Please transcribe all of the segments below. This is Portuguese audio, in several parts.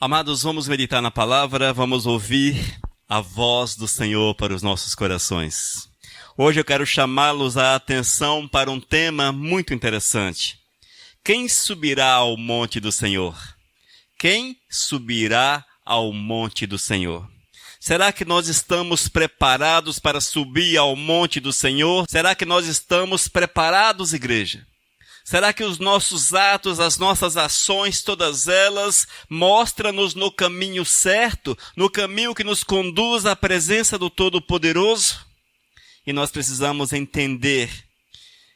Amados, vamos meditar na palavra, vamos ouvir a voz do Senhor para os nossos corações. Hoje eu quero chamá-los a atenção para um tema muito interessante. Quem subirá ao monte do Senhor? Quem subirá ao monte do Senhor? Será que nós estamos preparados para subir ao monte do Senhor? Será que nós estamos preparados, igreja? Será que os nossos atos, as nossas ações, todas elas, mostram-nos no caminho certo, no caminho que nos conduz à presença do Todo-Poderoso? E nós precisamos entender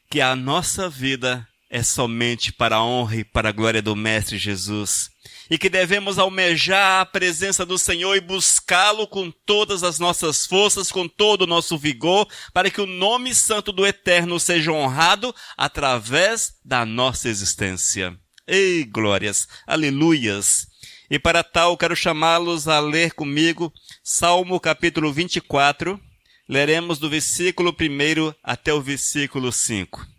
que a nossa vida é somente para a honra e para a glória do Mestre Jesus. E que devemos almejar a presença do Senhor e buscá-lo com todas as nossas forças, com todo o nosso vigor, para que o nome santo do Eterno seja honrado através da nossa existência. Ei, glórias, aleluias! E para tal, quero chamá-los a ler comigo Salmo capítulo 24, leremos do versículo 1 até o versículo 5.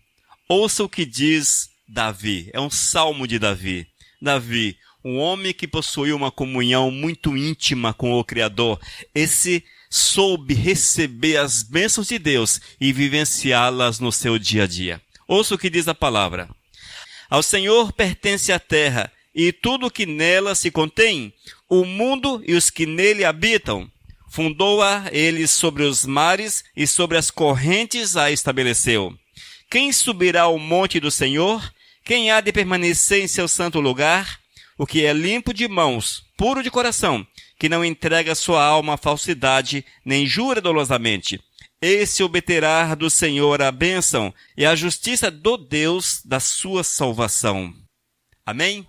Ouça o que diz Davi, é um salmo de Davi. Davi, um homem que possuiu uma comunhão muito íntima com o Criador, esse soube receber as bênçãos de Deus e vivenciá-las no seu dia a dia. Ouça o que diz a palavra. Ao Senhor pertence a terra e tudo o que nela se contém, o mundo e os que nele habitam. Fundou-a ele sobre os mares e sobre as correntes a estabeleceu. Quem subirá ao monte do Senhor? Quem há de permanecer em seu santo lugar? O que é limpo de mãos, puro de coração, que não entrega sua alma à falsidade, nem jura dolosamente. Esse obterá do Senhor a bênção e a justiça do Deus da sua salvação. Amém?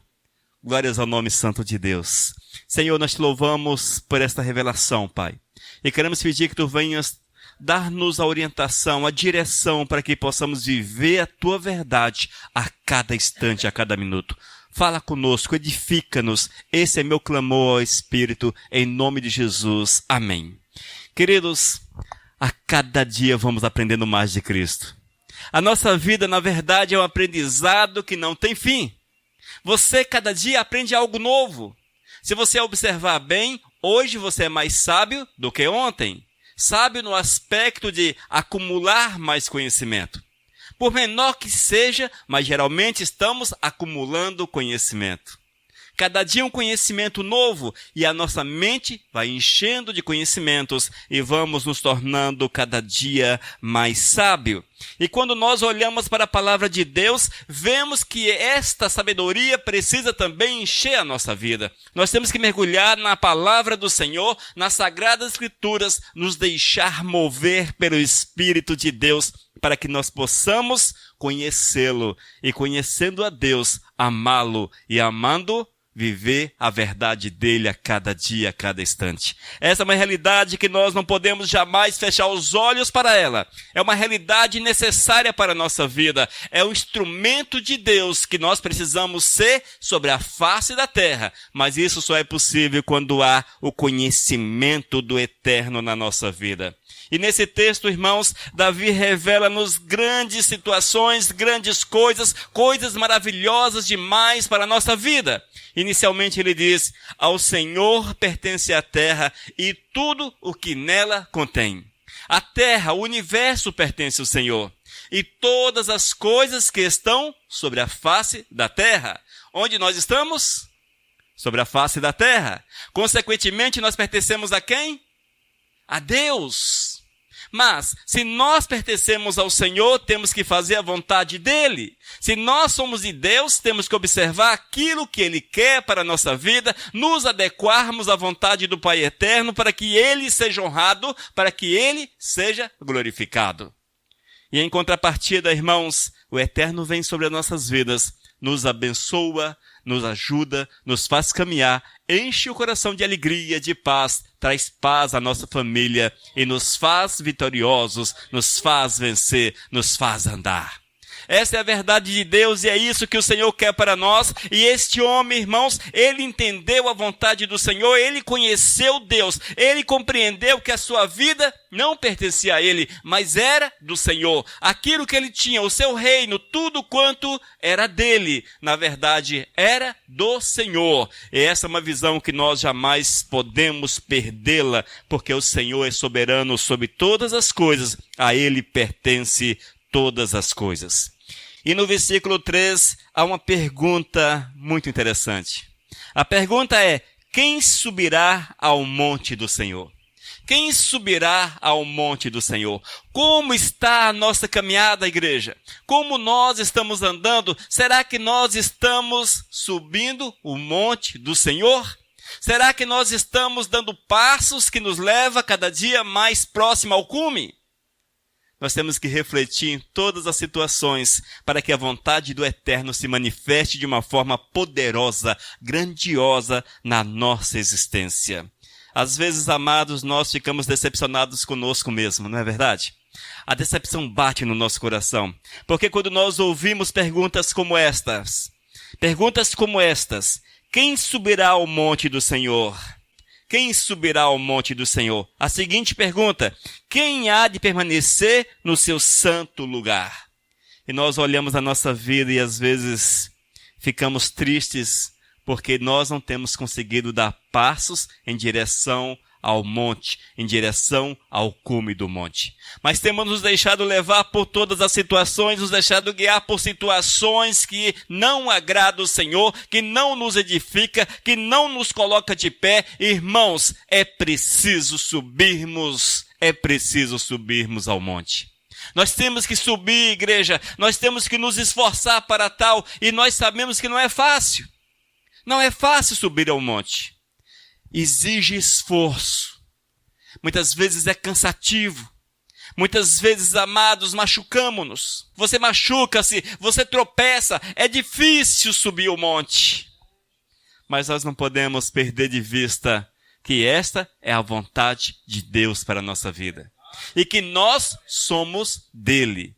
Glórias ao nome santo de Deus. Senhor, nós te louvamos por esta revelação, Pai. E queremos pedir que tu venhas dar-nos a orientação, a direção para que possamos viver a tua verdade a cada instante, a cada minuto. Fala conosco, edifica-nos. Esse é meu clamor ao Espírito, em nome de Jesus. Amém. Queridos, a cada dia vamos aprendendo mais de Cristo. A nossa vida, na verdade, é um aprendizado que não tem fim. Você, cada dia, aprende algo novo. Se você observar bem, hoje você é mais sábio do que ontem. Sábio no aspecto de acumular mais conhecimento. Por menor que seja, mas geralmente estamos acumulando conhecimento. Cada dia um conhecimento novo e a nossa mente vai enchendo de conhecimentos e vamos nos tornando cada dia mais sábio. E quando nós olhamos para a palavra de Deus, vemos que esta sabedoria precisa também encher a nossa vida. Nós temos que mergulhar na palavra do Senhor, nas Sagradas Escrituras, nos deixar mover pelo Espírito de Deus, para que nós possamos conhecê-lo e, conhecendo a Deus, amá-lo e, amando, viver a verdade dele a cada dia, a cada instante. Essa é uma realidade que nós não podemos jamais fechar os olhos para ela. É uma realidade necessária para a nossa vida. É um instrumento de Deus que nós precisamos ser sobre a face da terra. Mas isso só é possível quando há o conhecimento do Eterno na nossa vida. E nesse texto, irmãos, Davi revela-nos grandes situações, grandes coisas, coisas maravilhosas demais para a nossa vida. Inicialmente ele diz, ao Senhor pertence a terra e tudo o que nela contém. A terra, o universo pertence ao Senhor. E todas as coisas que estão sobre a face da terra. Onde nós estamos? Sobre a face da terra. Consequentemente, nós pertencemos a quem? A Deus. Mas, se nós pertencemos ao Senhor, temos que fazer a vontade dEle. Se nós somos de Deus, temos que observar aquilo que Ele quer para a nossa vida, nos adequarmos à vontade do Pai Eterno, para que Ele seja honrado, para que Ele seja glorificado. E em contrapartida, irmãos, o Eterno vem sobre as nossas vidas, nos abençoa, nos ajuda, nos faz caminhar, enche o coração de alegria, de paz, traz paz à nossa família e nos faz vitoriosos, nos faz vencer, nos faz andar. Essa é a verdade de Deus e é isso que o Senhor quer para nós. E este homem, irmãos, ele entendeu a vontade do Senhor, ele conheceu Deus, ele compreendeu que a sua vida não pertencia a ele, mas era do Senhor. Aquilo que ele tinha, o seu reino, tudo quanto era dele, na verdade, era do Senhor. E essa é uma visão que nós jamais podemos perdê-la, porque o Senhor é soberano sobre todas as coisas, a ele pertence todas as coisas. E no versículo 3, há uma pergunta muito interessante. A pergunta é: quem subirá ao monte do Senhor? Quem subirá ao monte do Senhor? Como está a nossa caminhada, igreja? Como nós estamos andando? Será que nós estamos subindo o monte do Senhor? Será que nós estamos dando passos que nos levam cada dia mais próximo ao cume? Nós temos que refletir em todas as situações para que a vontade do Eterno se manifeste de uma forma poderosa, grandiosa na nossa existência. Às vezes, amados, nós ficamos decepcionados conosco mesmo, não é verdade? A decepção bate no nosso coração, porque quando nós ouvimos perguntas como estas, quem subirá ao monte do Senhor? Quem subirá ao monte do Senhor? A seguinte pergunta: quem há de permanecer no seu santo lugar? E nós olhamos a nossa vida e às vezes ficamos tristes porque nós não temos conseguido dar passos em direção ao monte, em direção ao cume do monte. Mas temos nos deixado levar por todas as situações, nos deixado guiar por situações que não agradam o Senhor, que não nos edifica, que não nos coloca de pé. Irmãos, é preciso subirmos ao monte. Nós temos que subir, igreja, nós temos que nos esforçar para tal, e nós sabemos que não é fácil. Não é fácil subir ao monte. Exige esforço. Muitas vezes é cansativo. Muitas vezes, amados, machucamos-nos. Você machuca-se, você tropeça. É difícil subir o monte. Mas nós não podemos perder de vista que esta é a vontade de Deus para a nossa vida. E que nós somos dele.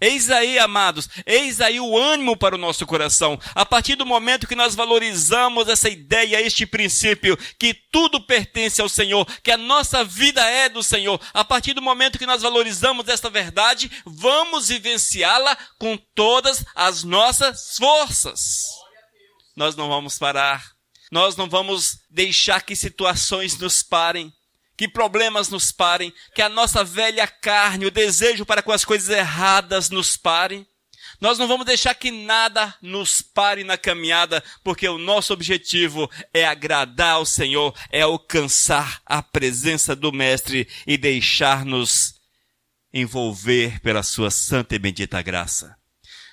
Eis aí, amados, eis aí o ânimo para o nosso coração. A partir do momento que nós valorizamos essa ideia, este princípio, que tudo pertence ao Senhor, que a nossa vida é do Senhor, a partir do momento que nós valorizamos esta verdade, vamos vivenciá-la com todas as nossas forças. Nós não vamos parar, nós não vamos deixar que situações nos parem, que problemas nos parem, que a nossa velha carne, o desejo para com as coisas erradas nos parem. Nós não vamos deixar que nada nos pare na caminhada, porque o nosso objetivo é agradar ao Senhor, é alcançar a presença do Mestre e deixar-nos envolver pela sua santa e bendita graça.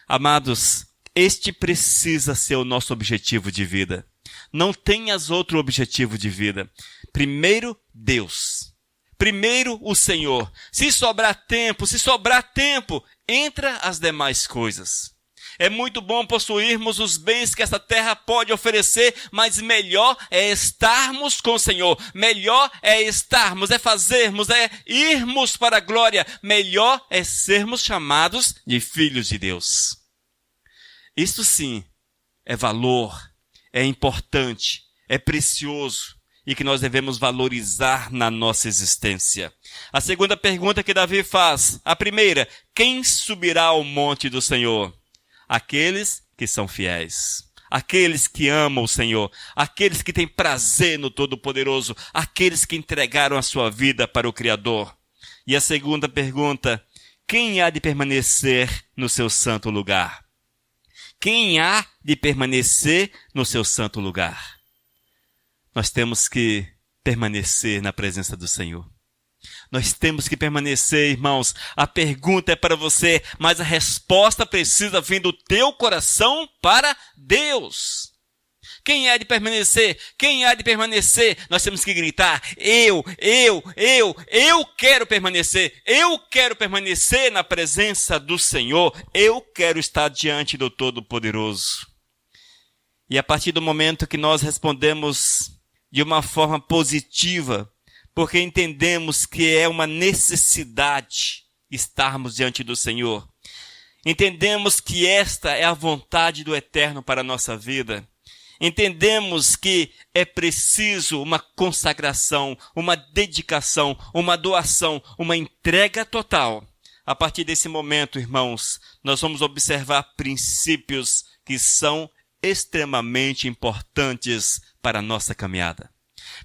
Amados, este precisa ser o nosso objetivo de vida. Não tenhas outro objetivo de vida. Primeiro, Deus. Primeiro, o Senhor. Se sobrar tempo, entra as demais coisas. É muito bom possuirmos os bens que essa terra pode oferecer, mas melhor é estarmos com o Senhor. Melhor é estarmos, é fazermos, é irmos para a glória. Melhor é sermos chamados de filhos de Deus. Isto sim é valor, é importante, é precioso e que nós devemos valorizar na nossa existência. A segunda pergunta que Davi faz, a primeira: quem subirá ao monte do Senhor? Aqueles que são fiéis, aqueles que amam o Senhor, aqueles que têm prazer no Todo-Poderoso, aqueles que entregaram a sua vida para o Criador. E a segunda pergunta: quem há de permanecer no seu santo lugar? Quem há de permanecer no seu santo lugar? Nós temos que permanecer na presença do Senhor. Nós temos que permanecer, irmãos. A pergunta é para você, mas a resposta precisa vir do teu coração para Deus. Quem há de permanecer? Quem há de permanecer? Nós temos que gritar: eu quero permanecer. Eu quero permanecer na presença do Senhor. Eu quero estar diante do Todo-Poderoso. E a partir do momento que nós respondemos de uma forma positiva, porque entendemos que é uma necessidade estarmos diante do Senhor, Entendemos que esta é a vontade do Eterno para a nossa vida. Entendemos que é preciso uma consagração, uma dedicação, uma doação, uma entrega total. A partir desse momento, irmãos, nós vamos observar princípios que são extremamente importantes para a nossa caminhada.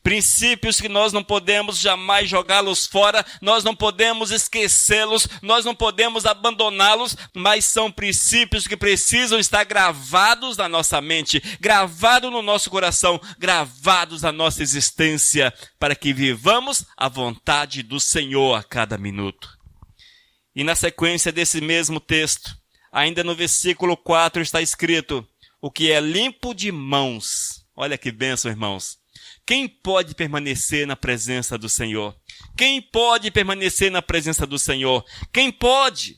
Princípios que nós não podemos jamais jogá-los fora, nós não podemos esquecê-los, nós não podemos abandoná-los, mas são princípios que precisam estar gravados na nossa mente, gravados no nosso coração, gravados na nossa existência, para que vivamos a vontade do Senhor a cada minuto. E na sequência desse mesmo texto, ainda no versículo 4 está escrito: o que é limpo de mãos. Olha que bênção, irmãos. Quem pode permanecer na presença do Senhor? Quem pode permanecer na presença do Senhor? Quem pode?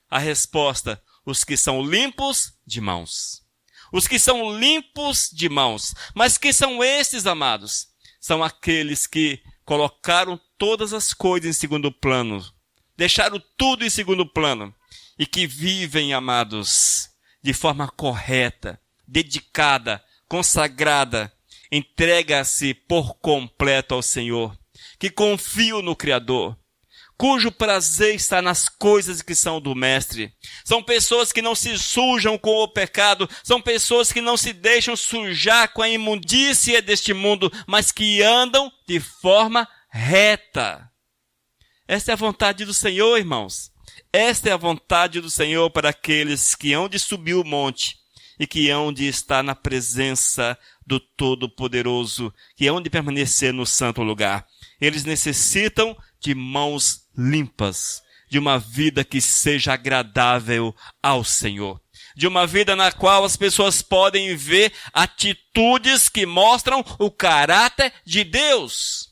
A resposta: os que são limpos de mãos. Os que são limpos de mãos. Mas quem são estes, amados? São aqueles que colocaram todas as coisas em segundo plano. Deixaram tudo em segundo plano. E que vivem, amados, de forma correta, dedicada, consagrada, entrega-se por completo ao Senhor, que confiam no Criador, cujo prazer está nas coisas que são do Mestre. São pessoas que não se sujam com o pecado, são pessoas que não se deixam sujar com a imundícia deste mundo, mas que andam de forma reta. Esta é a vontade do Senhor, irmãos. Esta é a vontade do Senhor para aqueles que hão de subir o monte e que hão de estar na presença do Todo-Poderoso, que hão de permanecer no santo lugar. Eles necessitam de mãos limpas, de uma vida que seja agradável ao Senhor, de uma vida na qual as pessoas podem ver atitudes que mostram o caráter de Deus.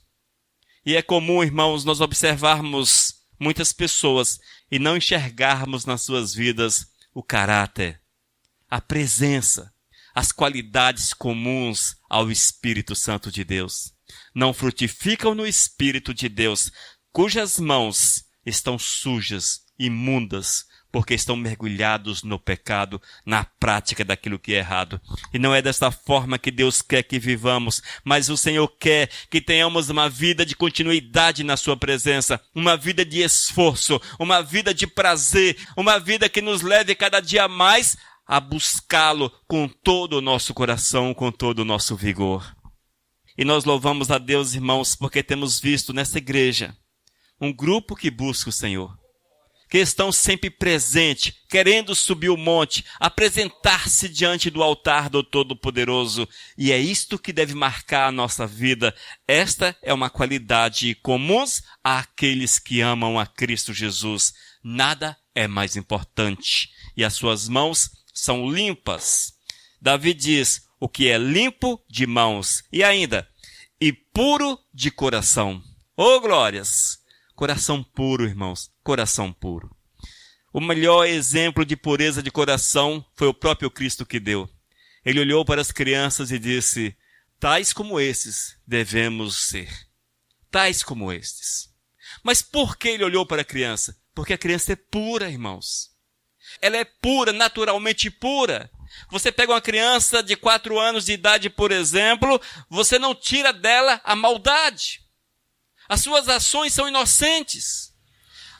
E é comum, irmãos, nós observarmos muitas pessoas e não enxergarmos nas suas vidas o caráter, a presença, as qualidades comuns ao Espírito Santo de Deus. Não frutificam no Espírito de Deus, cujas mãos estão sujas, imundas, porque estão mergulhados no pecado, na prática daquilo que é errado. E não é desta forma que Deus quer que vivamos, mas o Senhor quer que tenhamos uma vida de continuidade na sua presença, uma vida de esforço, uma vida de prazer, uma vida que nos leve cada dia mais a buscá-lo com todo o nosso coração, com todo o nosso vigor. E nós louvamos a Deus, irmãos, porque temos visto nessa igreja um grupo que busca o Senhor, que estão sempre presentes, querendo subir o monte, apresentar-se diante do altar do Todo-Poderoso. E é isto que deve marcar a nossa vida. Esta é uma qualidade comum àqueles que amam a Cristo Jesus. Nada é mais importante. E as suas mãos são limpas. Davi diz: o que é limpo de mãos. E ainda, e puro de coração. Oh, glórias! Coração puro, irmãos, coração puro. O melhor exemplo de pureza de coração foi o próprio Cristo que deu. Ele olhou para as crianças e disse: tais como estes devemos ser. Tais como estes. Mas por que ele olhou para a criança? Porque a criança é pura, irmãos. Ela é pura, naturalmente pura. Você pega uma criança de 4 anos de idade, por exemplo, você não tira dela a maldade. As suas ações são inocentes.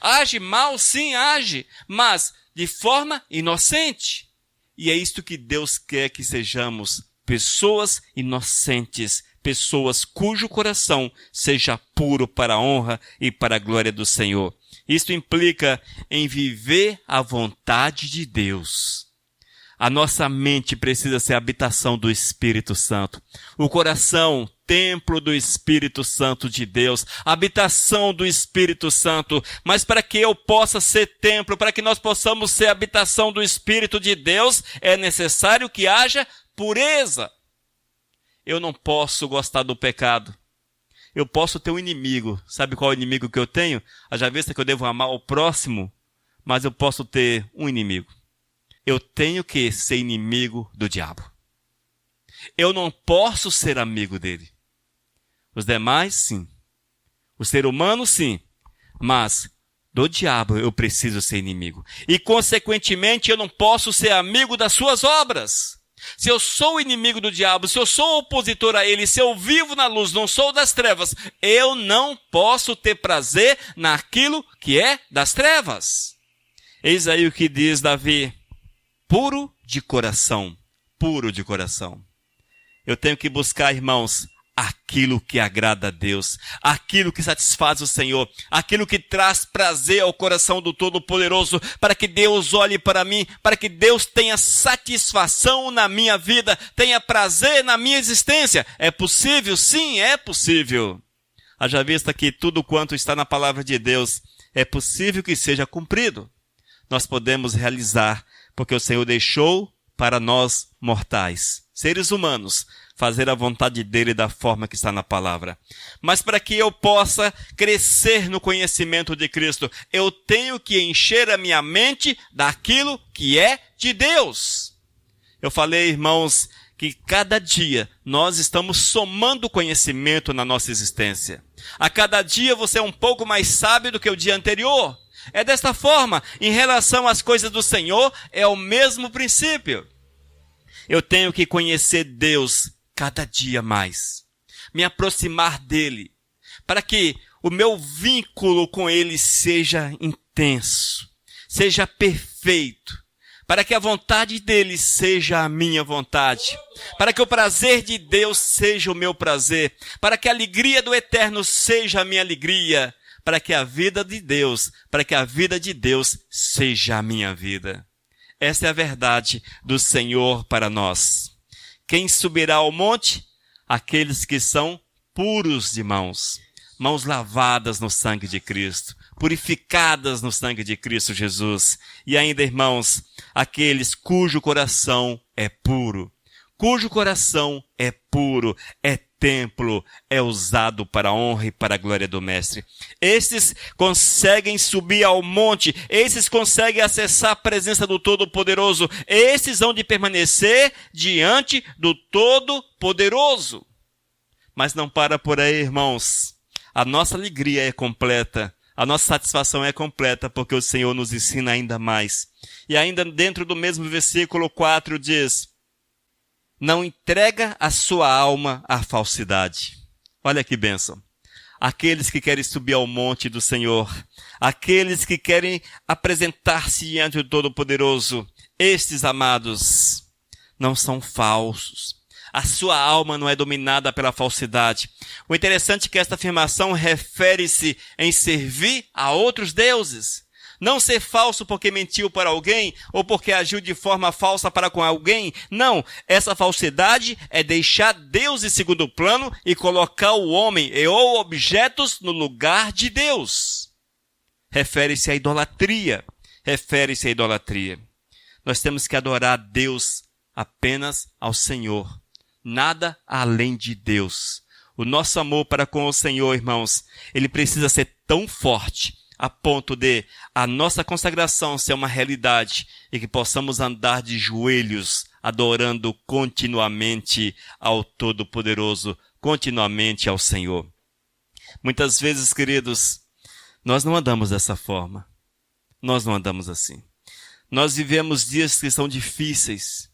Age mal, sim, age, mas de forma inocente. E é isto que Deus quer que sejamos: pessoas inocentes, pessoas cujo coração seja puro para a honra e para a glória do Senhor. Isto implica em viver a vontade de Deus. A nossa mente precisa ser a habitação do Espírito Santo. O coração, templo do Espírito Santo de Deus, habitação do Espírito Santo. Mas para que eu possa ser templo, para que nós possamos ser habitação do Espírito de Deus, é necessário que haja pureza. Eu não posso gostar do pecado. Eu posso ter um inimigo. Sabe qual é o inimigo que eu tenho? Já visto que eu devo amar o próximo, mas eu posso ter um inimigo. Eu tenho que ser inimigo do diabo. Eu não posso ser amigo dele. Os demais, sim. O ser humano, sim. Mas do diabo eu preciso ser inimigo. E, consequentemente, eu não posso ser amigo das suas obras. Se eu sou inimigo do diabo, se eu sou opositor a ele, se eu vivo na luz, não sou das trevas, eu não posso ter prazer naquilo que é das trevas. Eis aí o que diz Davi: puro de coração, puro de coração. Eu tenho que buscar, irmãos, aquilo que agrada a Deus, aquilo que satisfaz o Senhor, aquilo que traz prazer ao coração do Todo-Poderoso, para que Deus olhe para mim, para que Deus tenha satisfação na minha vida, tenha prazer na minha existência. É possível? Sim, é possível. Haja vista que tudo quanto está na palavra de Deus é possível que seja cumprido. Nós podemos realizar, porque o Senhor deixou para nós mortais, seres humanos, fazer a vontade dele da forma que está na palavra. Mas para que eu possa crescer no conhecimento de Cristo, eu tenho que encher a minha mente daquilo que é de Deus. Eu falei, irmãos, que cada dia nós estamos somando conhecimento na nossa existência. A cada dia você é um pouco mais sábio do que o dia anterior. É desta forma, em relação às coisas do Senhor, é o mesmo princípio. Eu tenho que conhecer Deus cada dia mais, me aproximar dele, para que o meu vínculo com ele seja intenso, seja perfeito, para que a vontade dele seja a minha vontade, para que o prazer de Deus seja o meu prazer, para que a alegria do eterno seja a minha alegria, para que a vida de Deus seja a minha vida. Essa é a verdade do Senhor para nós. Quem subirá ao monte? Aqueles que são puros de mãos, mãos lavadas no sangue de Cristo, purificadas no sangue de Cristo Jesus. E ainda, irmãos, aqueles cujo coração é puro, é templo, é usado para a honra e para a glória do Mestre. Esses conseguem subir ao monte, esses conseguem acessar a presença do Todo-Poderoso, esses vão de permanecer diante do Todo-Poderoso. Mas não para por aí, irmãos. A nossa alegria é completa, a nossa satisfação é completa, porque o Senhor nos ensina ainda mais. E ainda dentro do mesmo versículo 4 diz: não entrega a sua alma à falsidade. Olha que bênção. Aqueles que querem subir ao monte do Senhor, aqueles que querem apresentar-se diante do Todo-Poderoso, estes, amados, não são falsos. A sua alma não é dominada pela falsidade. O interessante é que esta afirmação refere-se em servir a outros deuses. Não ser falso porque mentiu para alguém ou porque agiu de forma falsa para com alguém. Não, essa falsidade é deixar Deus em segundo plano e colocar o homem ou objetos no lugar de Deus. Refere-se à idolatria. Nós temos que adorar a Deus apenas ao Senhor. Nada além de Deus. O nosso amor para com o Senhor, irmãos, ele precisa ser tão forte a ponto de a nossa consagração ser uma realidade e que possamos andar de joelhos, adorando continuamente ao Todo-Poderoso, continuamente ao Senhor. Muitas vezes, queridos, nós não andamos dessa forma. Nós não andamos assim. Nós vivemos dias que são difíceis,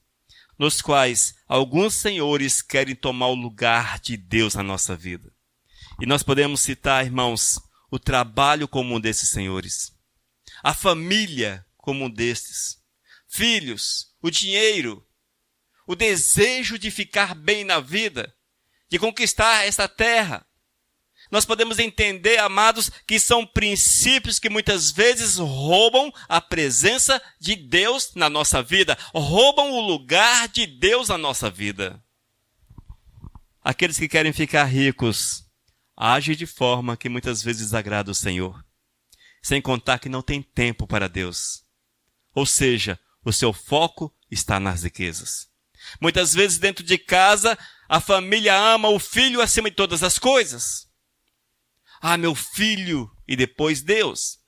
nos quais alguns senhores querem tomar o lugar de Deus na nossa vida. E nós podemos citar, irmãos, o trabalho como um desses senhores, a família como um destes, filhos, o dinheiro, o desejo de ficar bem na vida, de conquistar essa terra. Nós podemos entender, amados, que são princípios que muitas vezes roubam a presença de Deus na nossa vida, roubam o lugar de Deus na nossa vida. Aqueles que querem ficar ricos agem de forma que muitas vezes desagrada o Senhor, sem contar que não tem tempo para Deus. Ou seja, o seu foco está nas riquezas. Muitas vezes dentro de casa, a família ama o filho acima de todas as coisas. Ah, meu filho, e depois Deus.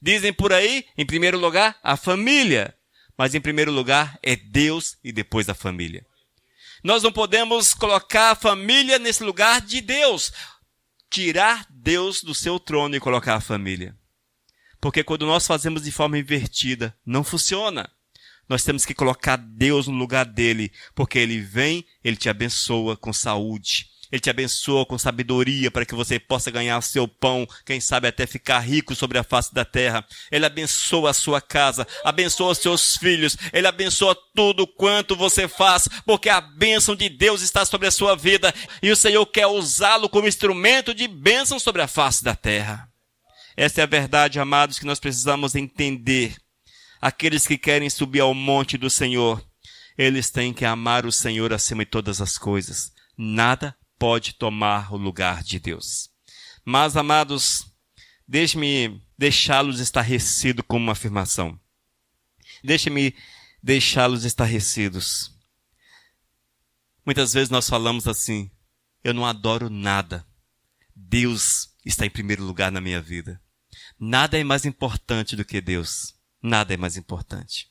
Dizem por aí, em primeiro lugar, a família. Mas em primeiro lugar é Deus e depois a família. Nós não podemos colocar a família nesse lugar de Deus. Tirar Deus do seu trono e colocar a família. Porque quando nós fazemos de forma invertida, não funciona. Nós temos que colocar Deus no lugar dele, porque ele vem, ele te abençoa com saúde. Ele te abençoa com sabedoria para que você possa ganhar o seu pão, quem sabe até ficar rico sobre a face da terra. Ele abençoa a sua casa, abençoa os seus filhos, ele abençoa tudo quanto você faz, porque a bênção de Deus está sobre a sua vida e o Senhor quer usá-lo como instrumento de bênção sobre a face da terra. Essa é a verdade, amados, que nós precisamos entender. Aqueles que querem subir ao monte do Senhor, eles têm que amar o Senhor acima de todas as coisas. Nada pode tomar o lugar de Deus. Mas, amados, deixe-me deixá-los estarrecidos com uma afirmação. Deixe-me deixá-los estarrecidos. Muitas vezes nós falamos assim, eu não adoro nada. Deus está em primeiro lugar na minha vida. Nada é mais importante do que Deus. Nada é mais importante.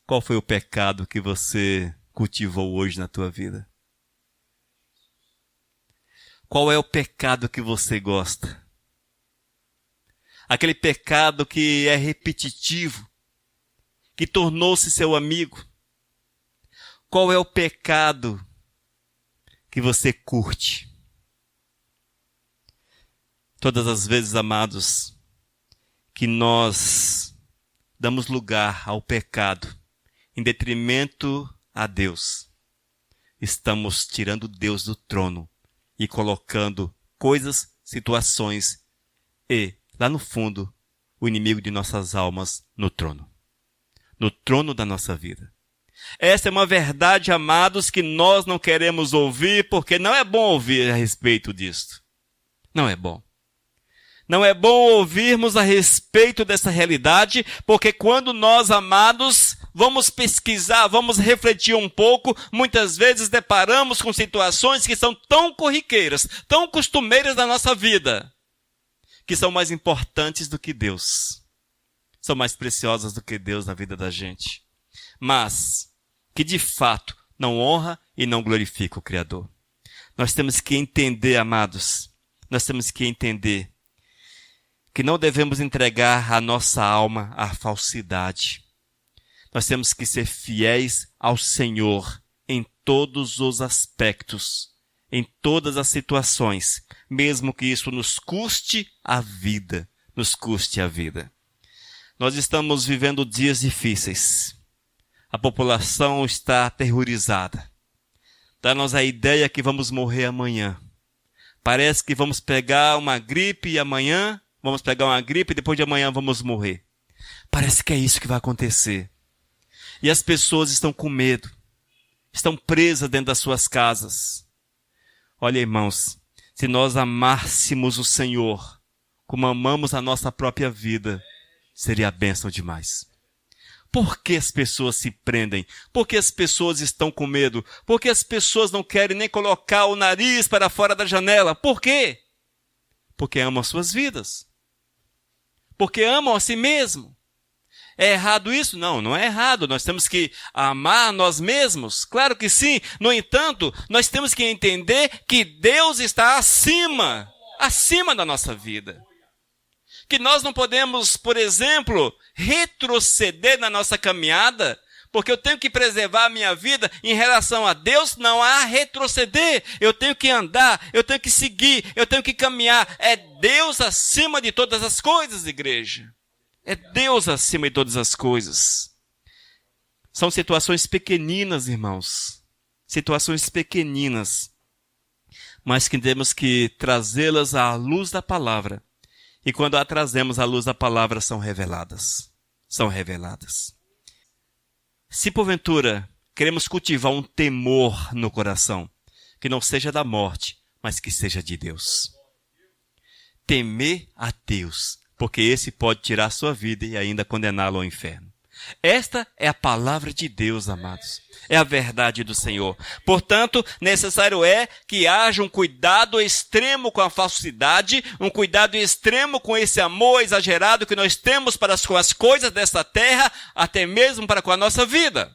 Qual foi o pecado que você cultivou hoje na tua vida? Qual é o pecado que você gosta? Aquele pecado que é repetitivo, que tornou-se seu amigo. Qual é o pecado que você curte? Todas as vezes, amados, que nós damos lugar ao pecado em detrimento a Deus, estamos tirando Deus do trono e colocando coisas, situações e, lá no fundo, o inimigo de nossas almas no trono da nossa vida. Essa é uma verdade, amados, que nós não queremos ouvir, porque não é bom ouvir a respeito disto. Não é bom. Não é bom ouvirmos a respeito dessa realidade, porque quando nós, amados, vamos pesquisar, vamos refletir um pouco, muitas vezes deparamos com situações que são tão corriqueiras, tão costumeiras da nossa vida, que são mais importantes do que Deus. São mais preciosas do que Deus na vida da gente. Mas que de fato não honra e não glorifica o Criador. Nós temos que entender, amados, nós temos que entender que não devemos entregar a nossa alma à falsidade. Nós temos que ser fiéis ao Senhor em todos os aspectos, em todas as situações, mesmo que isso nos custe a vida, nos custe a vida. Nós estamos vivendo dias difíceis. A população está aterrorizada. Dá-nos a ideia que vamos morrer amanhã. Parece que vamos pegar uma gripe e amanhã vamos pegar uma gripe e depois de amanhã vamos morrer. Parece que é isso que vai acontecer. E as pessoas estão com medo. Estão presas dentro das suas casas. Olha, irmãos, se nós amássemos o Senhor como amamos a nossa própria vida, seria a bênção demais. Por que as pessoas se prendem? Por que as pessoas estão com medo? Por que as pessoas não querem nem colocar o nariz para fora da janela? Por quê? Porque amam as suas vidas. Porque amam a si mesmo. É errado isso? Não, não é errado. Nós temos que amar nós mesmos. Claro que sim. No entanto, nós temos que entender que Deus está acima da nossa vida. Que nós não podemos, por exemplo, retroceder na nossa caminhada, porque eu tenho que preservar a minha vida em relação a Deus, não há retroceder. Eu tenho que andar, eu tenho que seguir, eu tenho que caminhar. É Deus acima de todas as coisas, igreja. É Deus acima de todas as coisas. São situações pequeninas, irmãos. Situações pequeninas. Mas que temos que trazê-las à luz da palavra. E quando a trazemos à luz da palavra, são reveladas. São reveladas. Se porventura queremos cultivar um temor no coração, que não seja da morte, mas que seja de Deus. Temer a Deus, porque esse pode tirar a sua vida e ainda condená-lo ao inferno. Esta é a palavra de Deus, amados. É a verdade do Senhor. Portanto, necessário é que haja um cuidado extremo com a falsidade, um cuidado extremo com esse amor exagerado que nós temos para com as coisas desta terra, até mesmo para com a nossa vida.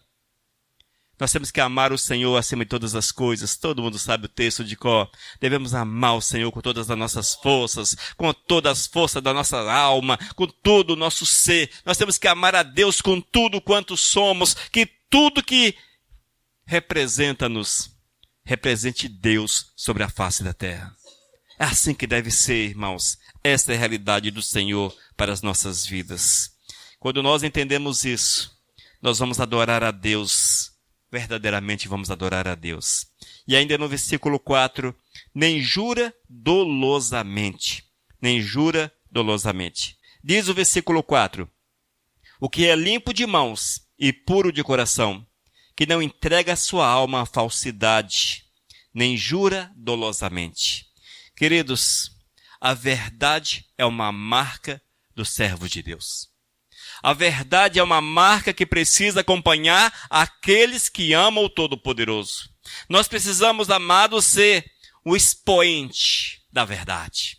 Nós temos que amar o Senhor acima de todas as coisas. Todo mundo sabe o texto de cor. Devemos amar o Senhor com todas as nossas forças, com todas as forças da nossa alma, com todo o nosso ser. Nós temos que amar a Deus com tudo quanto somos, que tudo que representa-nos, represente Deus sobre a face da terra. É assim que deve ser, irmãos. Esta é a realidade do Senhor para as nossas vidas. Quando nós entendemos isso, nós vamos adorar a Deus. Verdadeiramente vamos adorar a Deus. E ainda no versículo 4, nem jura dolosamente. Nem jura dolosamente. Diz o versículo 4, o que é limpo de mãos e puro de coração, que não entrega sua alma à falsidade, nem jura dolosamente. Queridos, a verdade é uma marca do servo de Deus. A verdade é uma marca que precisa acompanhar aqueles que amam o Todo-Poderoso. Nós precisamos, amados, ser o expoente da verdade.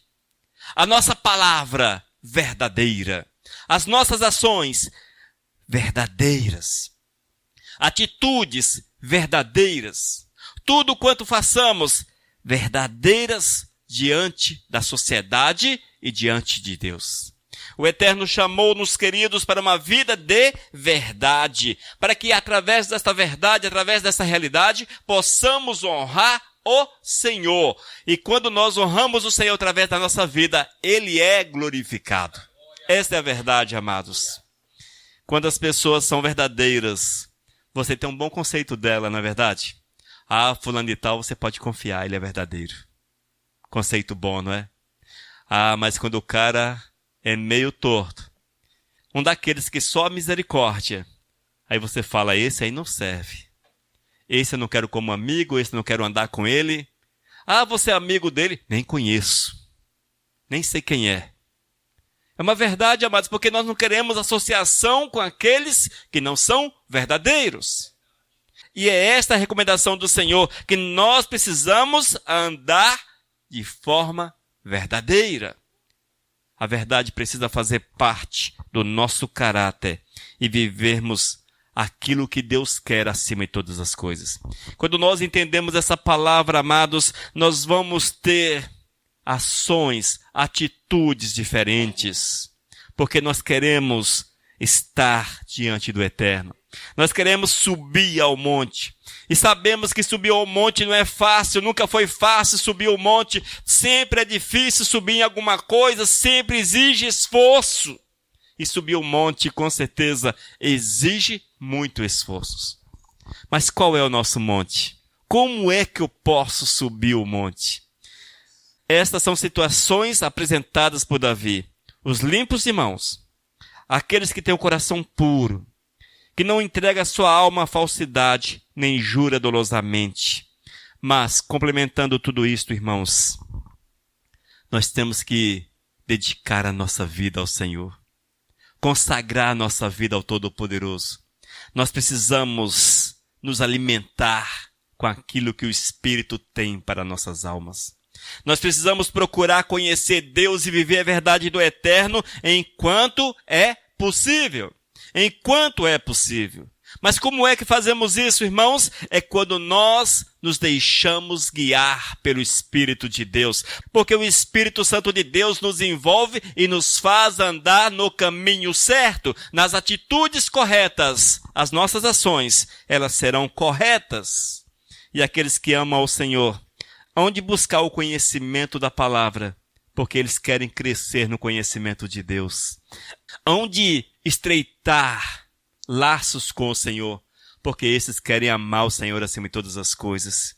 A nossa palavra verdadeira. As nossas ações verdadeiras. Atitudes verdadeiras. Tudo quanto façamos verdadeiras diante da sociedade e diante de Deus. O Eterno chamou-nos, queridos, para uma vida de verdade, para que através desta verdade, através dessa realidade, possamos honrar o Senhor. E quando nós honramos o Senhor através da nossa vida, Ele é glorificado. Esta é a verdade, amados. Quando as pessoas são verdadeiras, você tem um bom conceito dela, não é verdade? Ah, fulano de tal, você pode confiar, ele é verdadeiro. Conceito bom, não é? Ah, mas quando o cara é meio torto, um daqueles que só misericórdia, aí você fala, esse aí não serve. Esse eu não quero como amigo, esse eu não quero andar com ele. Ah, você é amigo dele? Nem conheço. Nem sei quem é. É uma verdade, amados, porque nós não queremos associação com aqueles que não são verdadeiros. E é esta a recomendação do Senhor, que nós precisamos andar de forma verdadeira. A verdade precisa fazer parte do nosso caráter e vivermos aquilo que Deus quer acima de todas as coisas. Quando nós entendemos essa palavra, amados, nós vamos ter ações, atitudes diferentes, porque nós queremos estar diante do Eterno. Nós queremos subir ao monte. E sabemos que subir ao monte não é fácil, nunca foi fácil subir ao monte. Sempre é difícil subir em alguma coisa, sempre exige esforço. E subir ao monte, com certeza, exige muito esforço. Mas qual é o nosso monte? Como é que eu posso subir o monte? Estas são situações apresentadas por Davi. Os limpos de mãos, aqueles que têm o coração puro, que não entrega a sua alma à falsidade, nem jura dolosamente. Mas, complementando tudo isto, irmãos, nós temos que dedicar a nossa vida ao Senhor. Consagrar a nossa vida ao Todo-Poderoso. Nós precisamos nos alimentar com aquilo que o Espírito tem para nossas almas. Nós precisamos procurar conhecer Deus e viver a verdade do Eterno enquanto é possível. Enquanto é possível. Mas como é que fazemos isso, irmãos? É quando nós nos deixamos guiar pelo Espírito de Deus. Porque o Espírito Santo de Deus nos envolve e nos faz andar no caminho certo, nas atitudes corretas. As nossas ações, elas serão corretas. E aqueles que amam ao Senhor, hão de buscar o conhecimento da palavra, porque eles querem crescer no conhecimento de Deus. Hão de estreitar laços com o Senhor, porque esses querem amar o Senhor acima de todas as coisas.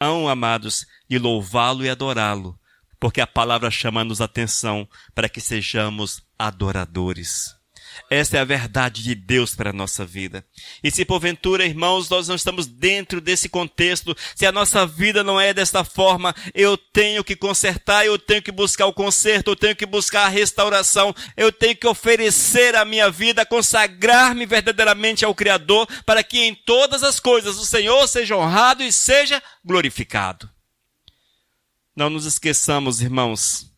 Hão, amados, de louvá-lo e adorá-lo, porque a palavra chama-nos a atenção para que sejamos adoradores. Essa é a verdade de Deus para a nossa vida. E se porventura, irmãos, nós não estamos dentro desse contexto, se a nossa vida não é desta forma, eu tenho que consertar, eu tenho que buscar o conserto, eu tenho que buscar a restauração, eu tenho que oferecer a minha vida, consagrar-me verdadeiramente ao Criador, para que em todas as coisas o Senhor seja honrado e seja glorificado. Não nos esqueçamos, irmãos,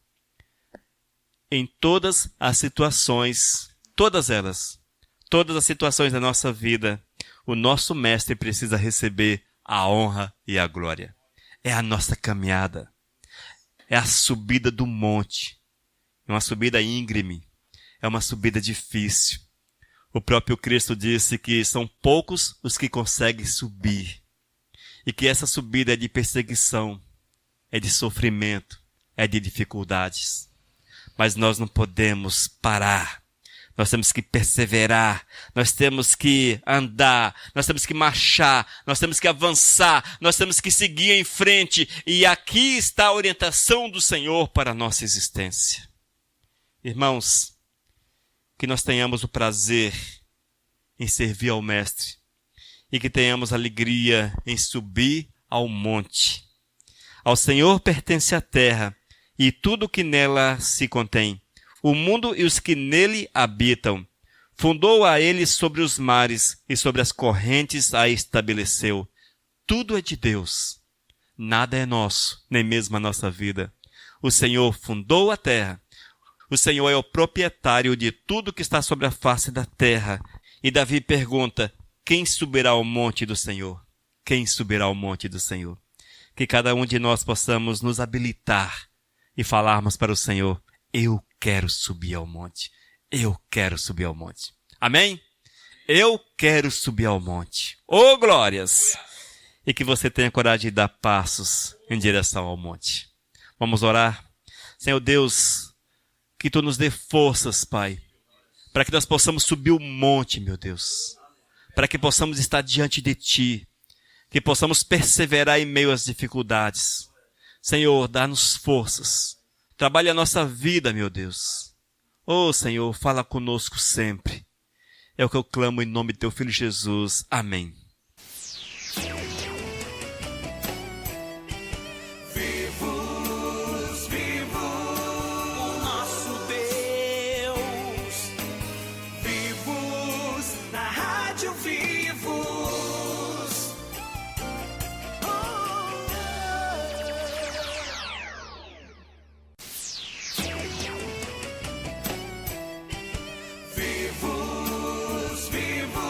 em todas as situações, todas as situações da nossa vida, o nosso mestre precisa receber a honra e a glória. É a nossa caminhada. É a subida do monte. É uma subida íngreme. É uma subida difícil. O próprio Cristo disse que são poucos os que conseguem subir. E que essa subida é de perseguição, é de sofrimento, é de dificuldades. Mas nós não podemos parar. Nós temos que perseverar, nós temos que andar, nós temos que marchar, nós temos que avançar, nós temos que seguir em frente. E aqui está a orientação do Senhor para a nossa existência. Irmãos, que nós tenhamos o prazer em servir ao Mestre e que tenhamos alegria em subir ao monte. Ao Senhor pertence a terra e tudo que nela se contém, o mundo e os que nele habitam. Fundou a ele sobre os mares e sobre as correntes a estabeleceu. Tudo é de Deus. Nada é nosso, nem mesmo a nossa vida. O Senhor fundou a terra. O Senhor é o proprietário de tudo que está sobre a face da terra. E Davi pergunta, quem subirá ao monte do Senhor? Quem subirá ao monte do Senhor? Que cada um de nós possamos nos habilitar e falarmos para o Senhor, eu quero subir ao monte. Eu quero subir ao monte. Amém? Eu quero subir ao monte. Oh, glórias! E que você tenha coragem de dar passos em direção ao monte. Vamos orar? Senhor Deus, que Tu nos dê forças, Pai, para que nós possamos subir o monte, meu Deus. Para que possamos estar diante de Ti. Que possamos perseverar em meio às dificuldades. Senhor, dá-nos forças. Trabalhe a nossa vida, meu Deus. Oh, Senhor, fala conosco sempre. É o que eu clamo em nome de Teu Filho Jesus. Amém. Vivos, vivos, o nosso Deus. Vivos, na rádio Vivos. Vivos, vivos,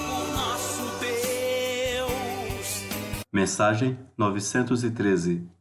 o nosso Deus. Mensagem 913